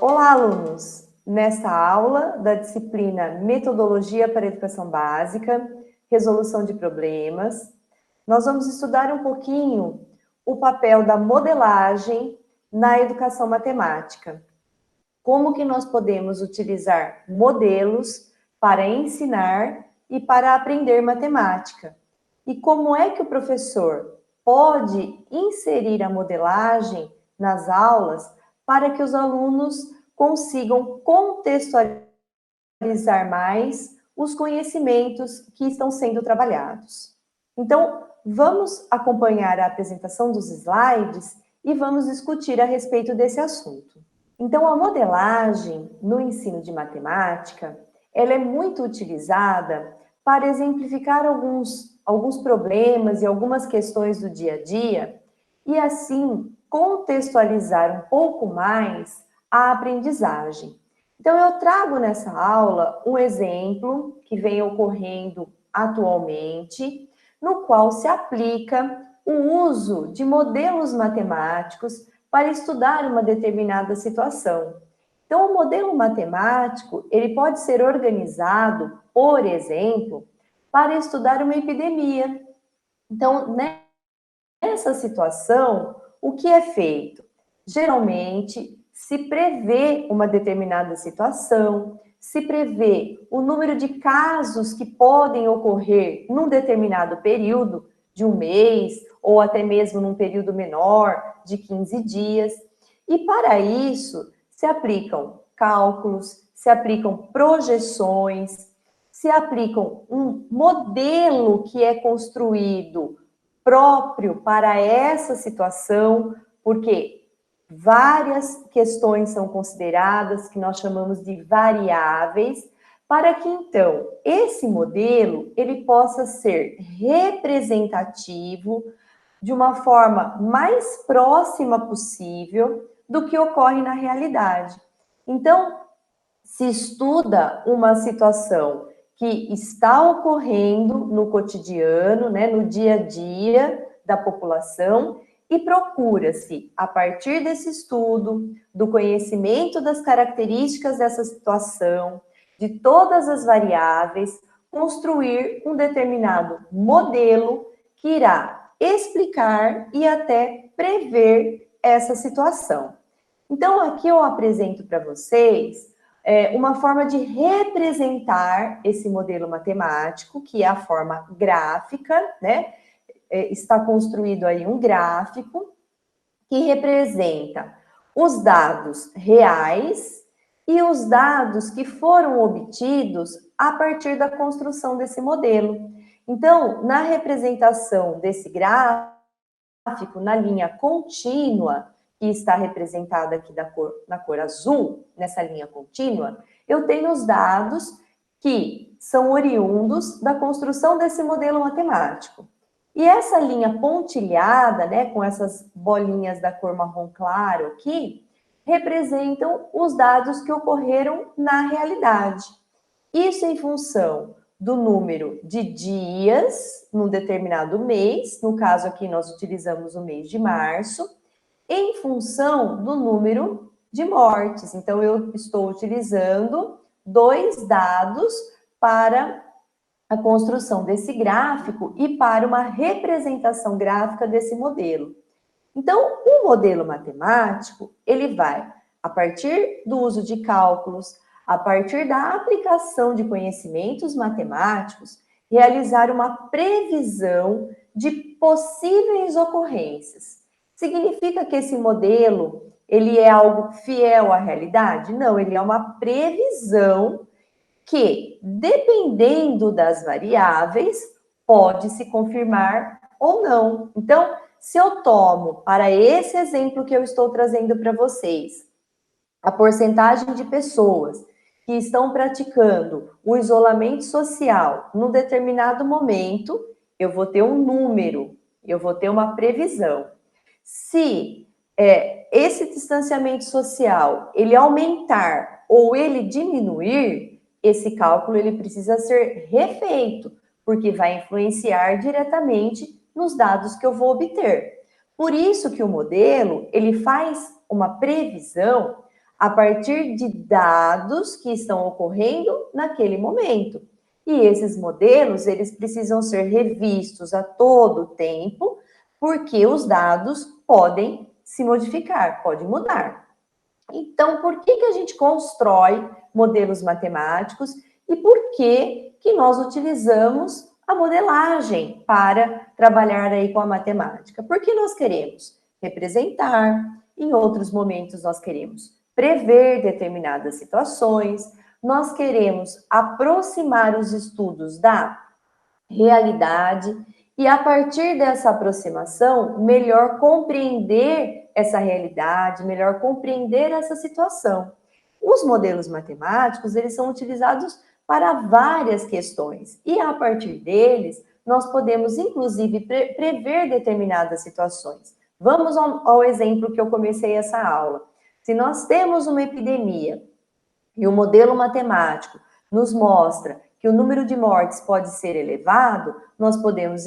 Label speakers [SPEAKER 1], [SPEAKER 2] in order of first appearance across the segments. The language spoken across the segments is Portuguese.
[SPEAKER 1] Olá, alunos! Nesta aula da disciplina Metodologia para a Educação Básica, Resolução de Problemas, nós vamos estudar um pouquinho o papel da modelagem na educação matemática. Como que nós podemos utilizar modelos para ensinar e para aprender matemática. E como é que o professor pode inserir a modelagem nas aulas para que os alunos consigam contextualizar mais os conhecimentos que estão sendo trabalhados. Então, vamos acompanhar a apresentação dos slides e vamos discutir a respeito desse assunto. Então, a modelagem no ensino de matemática, ela é muito utilizada para exemplificar alguns problemas e algumas questões do dia a dia e, assim, contextualizar um pouco mais a aprendizagem. Então, eu trago nessa aula um exemplo que vem ocorrendo atualmente, no qual se aplica o uso de modelos matemáticos para estudar uma determinada situação. Então, o modelo matemático, ele pode ser organizado, por exemplo, para estudar uma epidemia. Então, nessa situação, o que é feito? Geralmente, se prevê uma determinada situação, se prevê o número de casos que podem ocorrer num determinado período, de um mês, ou até mesmo num período menor, de 15 dias. E para isso, se aplicam cálculos, se aplicam projeções, se aplicam um modelo que é construído próprio para essa situação, porque várias questões são consideradas, que nós chamamos de variáveis, para que, então, esse modelo, ele possa ser representativo de uma forma mais próxima possível do que ocorre na realidade. Então, se estuda uma situação que está ocorrendo no cotidiano, no dia a dia da população, e procura-se, a partir desse estudo, do conhecimento das características dessa situação, de todas as variáveis, construir um determinado modelo que irá explicar e até prever essa situação. Então, aqui eu apresento para vocês uma forma de representar esse modelo matemático, que é a forma gráfica, está construído aí um gráfico que representa os dados reais e os dados que foram obtidos a partir da construção desse modelo. Então, na representação desse gráfico, na linha contínua, que está representada aqui na cor azul, nessa linha contínua, eu tenho os dados que são oriundos da construção desse modelo matemático. E essa linha pontilhada, com essas bolinhas da cor marrom claro aqui, representam os dados que ocorreram na realidade. Isso em função do número de dias num determinado mês, no caso aqui nós utilizamos o mês de março, em função do número de mortes. Então, eu estou utilizando dois dados para a construção desse gráfico e para uma representação gráfica desse modelo. Então, o modelo matemático, ele vai, a partir do uso de cálculos, a partir da aplicação de conhecimentos matemáticos, realizar uma previsão de possíveis ocorrências. Significa que esse modelo, ele é algo fiel à realidade? Não, ele é uma previsão que, dependendo das variáveis, pode se confirmar ou não. Então, se eu tomo, para esse exemplo que eu estou trazendo para vocês, a porcentagem de pessoas que estão praticando o isolamento social num determinado momento, eu vou ter um número, eu vou ter uma previsão. Se esse distanciamento social, ele aumentar ou ele diminuir, esse cálculo ele precisa ser refeito, porque vai influenciar diretamente nos dados que eu vou obter. Por isso que o modelo, ele faz uma previsão a partir de dados que estão ocorrendo naquele momento. E esses modelos, eles precisam ser revistos a todo tempo, porque os dados podem se modificar, podem mudar. Então, por que a gente constrói modelos matemáticos e por que nós utilizamos a modelagem para trabalhar aí com a matemática? Porque nós queremos representar, em outros momentos nós queremos prever determinadas situações, nós queremos aproximar os estudos da realidade e, a partir dessa aproximação, melhor compreender essa realidade, melhor compreender essa situação. Os modelos matemáticos, eles são utilizados para várias questões e, a partir deles, nós podemos, inclusive, prever determinadas situações. Vamos ao exemplo que eu comecei essa aula. Se nós temos uma epidemia e o modelo matemático nos mostra que o número de mortes pode ser elevado, nós podemos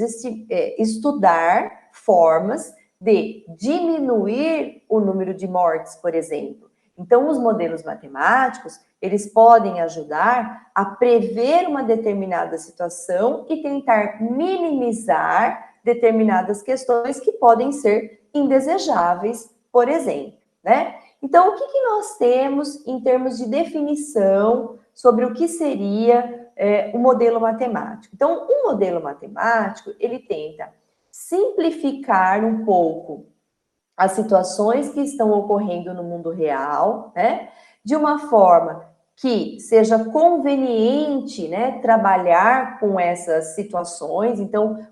[SPEAKER 1] estudar formas de diminuir o número de mortes, por exemplo. Então, os modelos matemáticos, eles podem ajudar a prever uma determinada situação e tentar minimizar determinadas questões que podem ser indesejáveis, por exemplo, né? Então, o que nós temos em termos de definição sobre o que seria o modelo matemático? Então, o modelo matemático, ele tenta simplificar um pouco as situações que estão ocorrendo no mundo real, né? De uma forma que seja conveniente, né, trabalhar com essas situações. Então,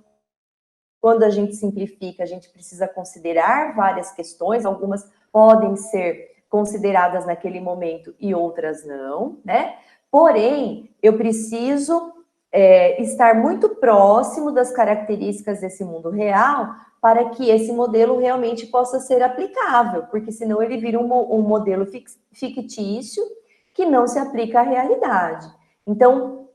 [SPEAKER 1] quando a gente simplifica, a gente precisa considerar várias questões, algumas podem ser consideradas naquele momento e outras não, né? Porém, eu preciso estar muito próximo das características desse mundo real para que esse modelo realmente possa ser aplicável, porque senão ele vira um modelo fictício que não se aplica à realidade. Então,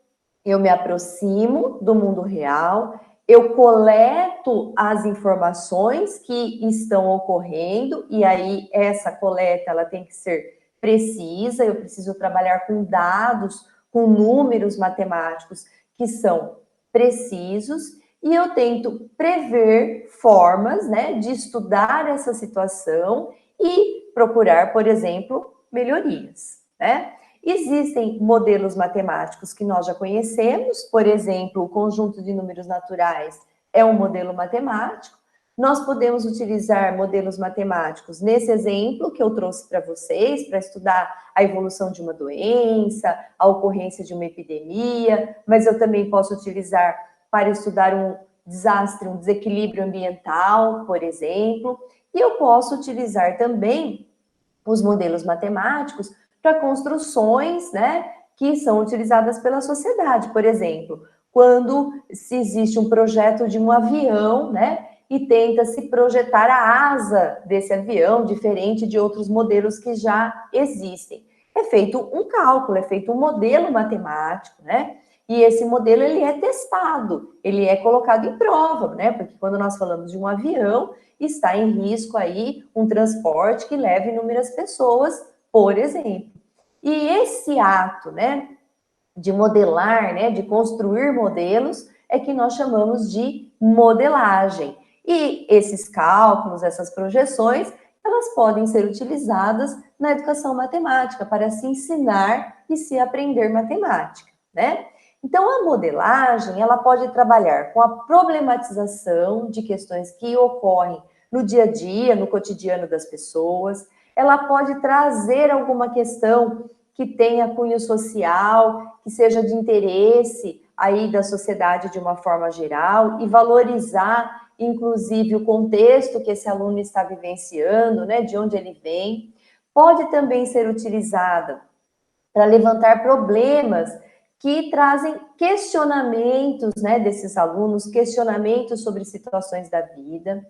[SPEAKER 1] eu me aproximo do mundo real, eu coleto as informações que estão ocorrendo, e aí essa coleta ela tem que ser precisa, eu preciso trabalhar com dados, com números matemáticos que são precisos, e eu tento prever formas, né, de estudar essa situação e procurar, por exemplo, melhorias, né? Existem modelos matemáticos que nós já conhecemos, por exemplo, o conjunto de números naturais é um modelo matemático. Nós podemos utilizar modelos matemáticos nesse exemplo que eu trouxe para vocês, para estudar a evolução de uma doença, a ocorrência de uma epidemia, mas eu também posso utilizar para estudar um desastre, um desequilíbrio ambiental, por exemplo, e eu posso utilizar também os modelos matemáticos para construções, né, que são utilizadas pela sociedade. Por exemplo, quando se existe um projeto de um avião, né, e tenta se projetar a asa desse avião, diferente de outros modelos que já existem. É feito um cálculo, é feito um modelo matemático, né, e esse modelo ele é testado, ele é colocado em prova, né, porque quando nós falamos de um avião, está em risco aí um transporte que leve inúmeras pessoas, por exemplo. E esse ato, né, de modelar, né, de construir modelos, é que nós chamamos de modelagem. E esses cálculos, essas projeções, elas podem ser utilizadas na educação matemática para se ensinar e se aprender matemática, né? Então, a modelagem, ela pode trabalhar com a problematização de questões que ocorrem no dia a dia, no cotidiano das pessoas. Ela pode trazer alguma questão que tenha cunho social, que seja de interesse aí da sociedade de uma forma geral e valorizar, inclusive, o contexto que esse aluno está vivenciando, né, de onde ele vem. Pode também ser utilizada para levantar problemas que trazem questionamentos, né, desses alunos, questionamentos sobre situações da vida.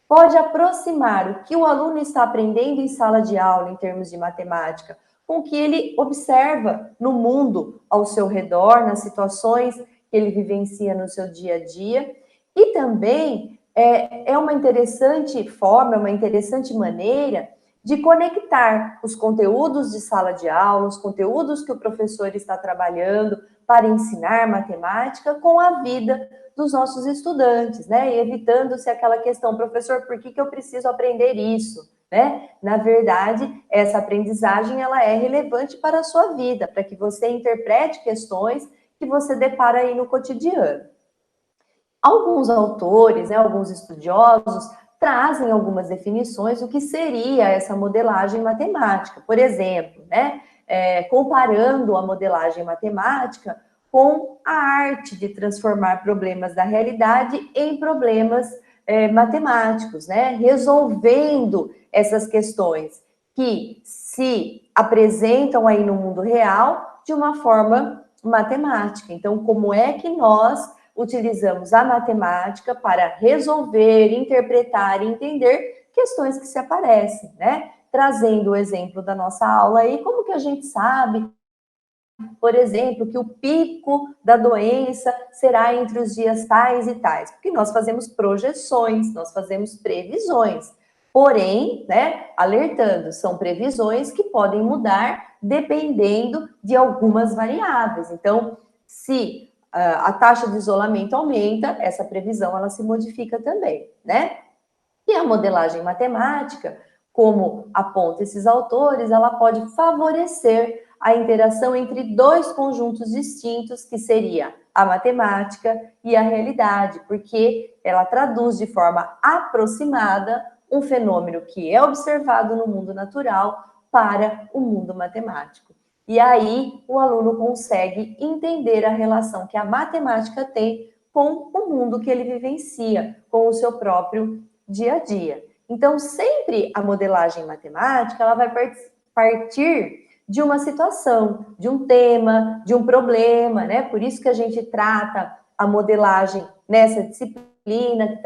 [SPEAKER 1] Pode aproximar o que o aluno está aprendendo em sala de aula, em termos de matemática, com o que ele observa no mundo ao seu redor, nas situações que ele vivencia no seu dia a dia. E também é uma interessante forma, uma interessante maneira de conectar os conteúdos de sala de aula, os conteúdos que o professor está trabalhando para ensinar matemática com a vida dos nossos estudantes, né? E evitando-se aquela questão, professor, por que eu preciso aprender isso? Né? Na verdade, essa aprendizagem ela é relevante para a sua vida, para que você interprete questões que você depara aí no cotidiano. Alguns autores, né, alguns estudiosos, trazem algumas definições do que seria essa modelagem matemática. Por exemplo, né, comparando a modelagem matemática com a arte de transformar problemas da realidade em problemas matemáticos, né, resolvendo essas questões que se apresentam aí no mundo real de uma forma matemática. Então, como é que nós utilizamos a matemática para resolver, interpretar e entender questões que se aparecem, né? Trazendo o exemplo da nossa aula aí, como que a gente sabe, por exemplo, que o pico da doença será entre os dias tais e tais? Porque nós fazemos projeções, nós fazemos previsões. Porém, né, alertando, são previsões que podem mudar dependendo de algumas variáveis. Então, se a taxa de isolamento aumenta, essa previsão ela se modifica também, né? E a modelagem matemática, como apontam esses autores, ela pode favorecer a interação entre dois conjuntos distintos, que seria a matemática e a realidade, porque ela traduz de forma aproximada um fenômeno que é observado no mundo natural para o mundo matemático. E aí o aluno consegue entender a relação que a matemática tem com o mundo que ele vivencia, com o seu próprio dia a dia. Então, sempre a modelagem matemática, ela vai partir de uma situação, de um tema, de um problema, né? Por isso que a gente trata a modelagem nessa disciplina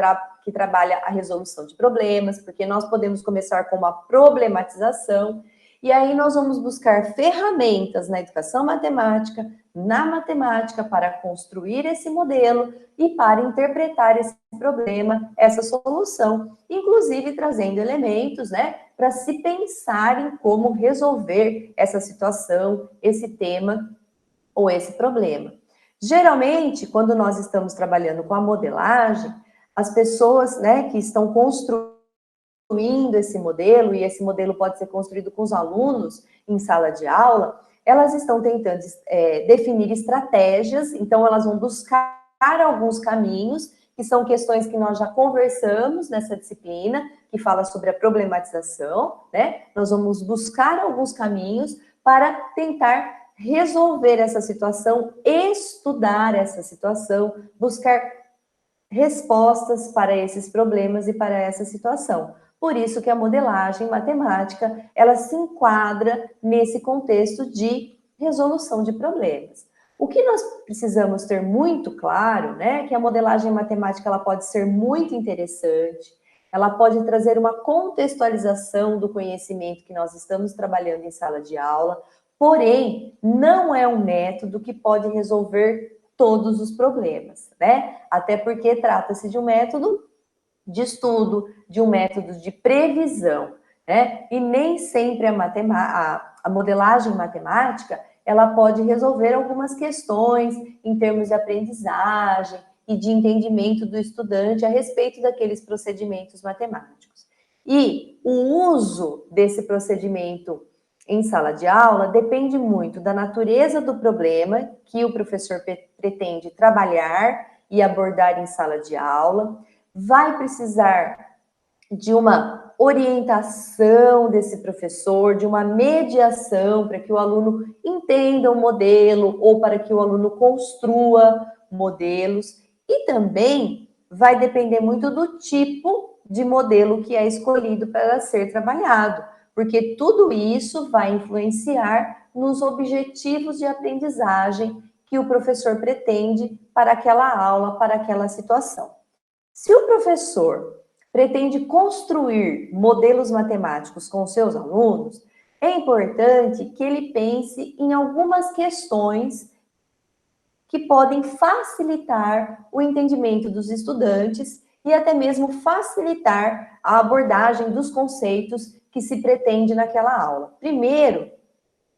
[SPEAKER 1] que trabalha a resolução de problemas, porque nós podemos começar com uma problematização, e aí nós vamos buscar ferramentas na educação matemática, na matemática, para construir esse modelo e para interpretar esse problema, essa solução, inclusive trazendo elementos, né, para se pensar em como resolver essa situação, esse tema ou esse problema. Geralmente, quando nós estamos trabalhando com a modelagem, as pessoas, né, que estão construindo esse modelo, e esse modelo pode ser construído com os alunos em sala de aula, elas estão tentando definir estratégias, então elas vão buscar alguns caminhos, que são questões que nós já conversamos nessa disciplina, que fala sobre a problematização, né? Nós vamos buscar alguns caminhos para tentar resolver essa situação, estudar essa situação, buscar respostas para esses problemas e para essa situação. Por isso que a modelagem matemática, ela se enquadra nesse contexto de resolução de problemas. O que nós precisamos ter muito claro, né, que a modelagem matemática ela pode ser muito interessante, ela pode trazer uma contextualização do conhecimento que nós estamos trabalhando em sala de aula, porém, não é um método que pode resolver todos os problemas, né? Até porque trata-se de um método de estudo, de um método de previsão, né? E nem sempre a modelagem matemática, ela pode resolver algumas questões em termos de aprendizagem e de entendimento do estudante a respeito daqueles procedimentos matemáticos. E o uso desse procedimento em sala de aula depende muito da natureza do problema que o professor pretende trabalhar e abordar em sala de aula, vai precisar de uma orientação desse professor, de uma mediação para que o aluno entenda o modelo ou para que o aluno construa modelos, e também vai depender muito do tipo de modelo que é escolhido para ser trabalhado, porque tudo isso vai influenciar nos objetivos de aprendizagem que o professor pretende para aquela aula, para aquela situação. Se o professor pretende construir modelos matemáticos com seus alunos, é importante que ele pense em algumas questões que podem facilitar o entendimento dos estudantes e até mesmo facilitar a abordagem dos conceitos que se pretende naquela aula. Primeiro,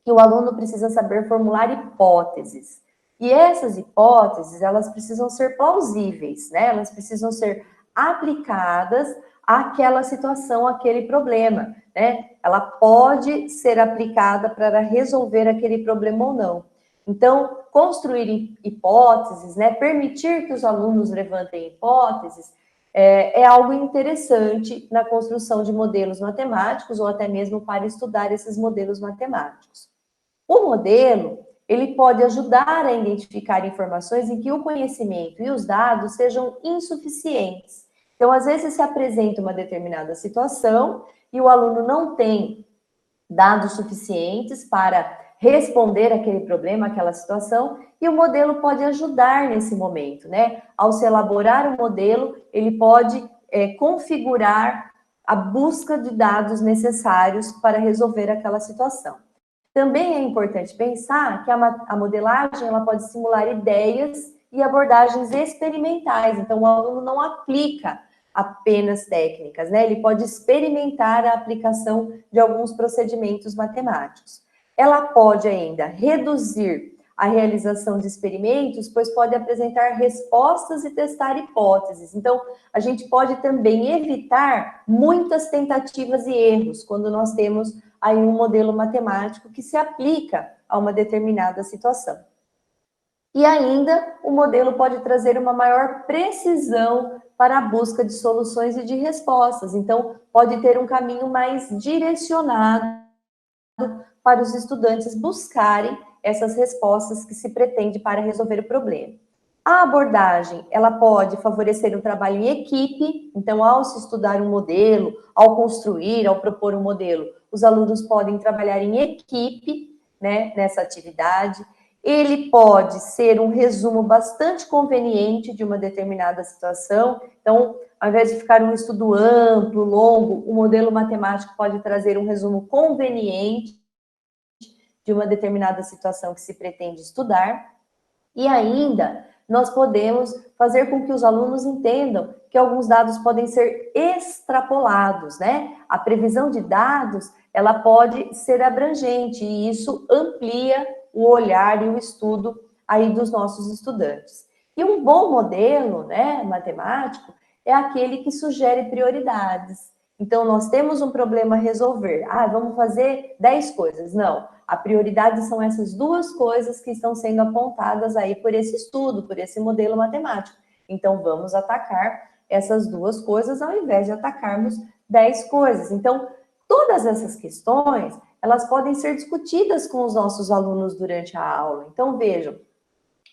[SPEAKER 1] que o aluno precisa saber formular hipóteses. E essas hipóteses, elas precisam ser plausíveis, né? Elas precisam ser aplicadas àquela situação, àquele problema, né? Ela pode ser aplicada para resolver aquele problema ou não. Então, construir hipóteses, né? Permitir que os alunos levantem hipóteses, é algo interessante na construção de modelos matemáticos ou até mesmo para estudar esses modelos matemáticos. O modelo, ele pode ajudar a identificar informações em que o conhecimento e os dados sejam insuficientes. Então, às vezes se apresenta uma determinada situação e o aluno não tem dados suficientes para responder aquele problema, aquela situação, e o modelo pode ajudar nesse momento, né? Ao se elaborar o modelo, ele pode configurar a busca de dados necessários para resolver aquela situação. Também é importante pensar que a modelagem ela pode simular ideias e abordagens experimentais, então o aluno não aplica apenas técnicas, né? Ele pode experimentar a aplicação de alguns procedimentos matemáticos. Ela pode ainda reduzir a realização de experimentos, pois pode apresentar respostas e testar hipóteses. Então, a gente pode também evitar muitas tentativas e erros quando nós temos aí um modelo matemático que se aplica a uma determinada situação. E ainda, o modelo pode trazer uma maior precisão para a busca de soluções e de respostas. Então, pode ter um caminho mais direcionado para os estudantes buscarem essas respostas que se pretende para resolver o problema. A abordagem, ela pode favorecer o trabalho em equipe, então, ao se estudar um modelo, ao construir, ao propor um modelo, os alunos podem trabalhar em equipe, né, nessa atividade. Ele pode ser um resumo bastante conveniente de uma determinada situação. Então, ao invés de ficar um estudo amplo, longo, o modelo matemático pode trazer um resumo conveniente de uma determinada situação que se pretende estudar. E ainda, nós podemos fazer com que os alunos entendam que alguns dados podem ser extrapolados, né? A previsão de dados, ela pode ser abrangente e isso amplia o olhar e o estudo aí dos nossos estudantes. E um bom modelo, né, matemático, é aquele que sugere prioridades. Então, nós temos um problema a resolver. Vamos fazer 10 coisas. Não, a prioridade são essas duas coisas que estão sendo apontadas aí por esse estudo, por esse modelo matemático. Então, vamos atacar essas duas coisas ao invés de atacarmos 10 coisas. Então, todas essas questões, elas podem ser discutidas com os nossos alunos durante a aula. Então, vejam,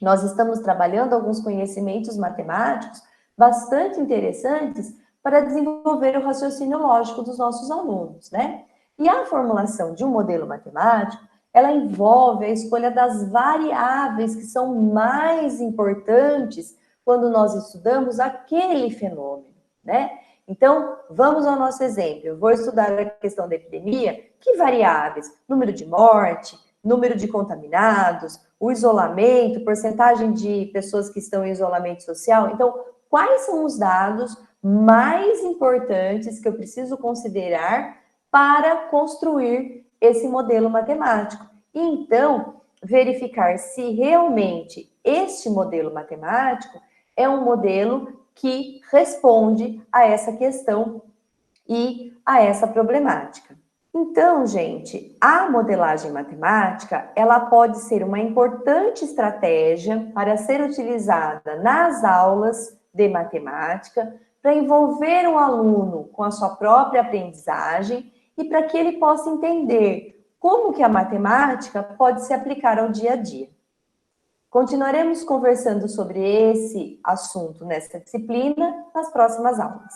[SPEAKER 1] nós estamos trabalhando alguns conhecimentos matemáticos bastante interessantes para desenvolver o raciocínio lógico dos nossos alunos, né? E a formulação de um modelo matemático, ela envolve a escolha das variáveis que são mais importantes quando nós estudamos aquele fenômeno, né? Então, vamos ao nosso exemplo. Eu vou estudar a questão da epidemia. Que variáveis? Número de morte, número de contaminados, o isolamento, porcentagem de pessoas que estão em isolamento social. Então, quais são os dados mais importantes que eu preciso considerar para construir esse modelo matemático? E então, verificar se realmente este modelo matemático é um modelo que responde a essa questão e a essa problemática. Então, gente, a modelagem matemática, ela pode ser uma importante estratégia para ser utilizada nas aulas de matemática, para envolver o aluno com a sua própria aprendizagem e para que ele possa entender como que a matemática pode se aplicar ao dia a dia. Continuaremos conversando sobre esse assunto nessa disciplina nas próximas aulas.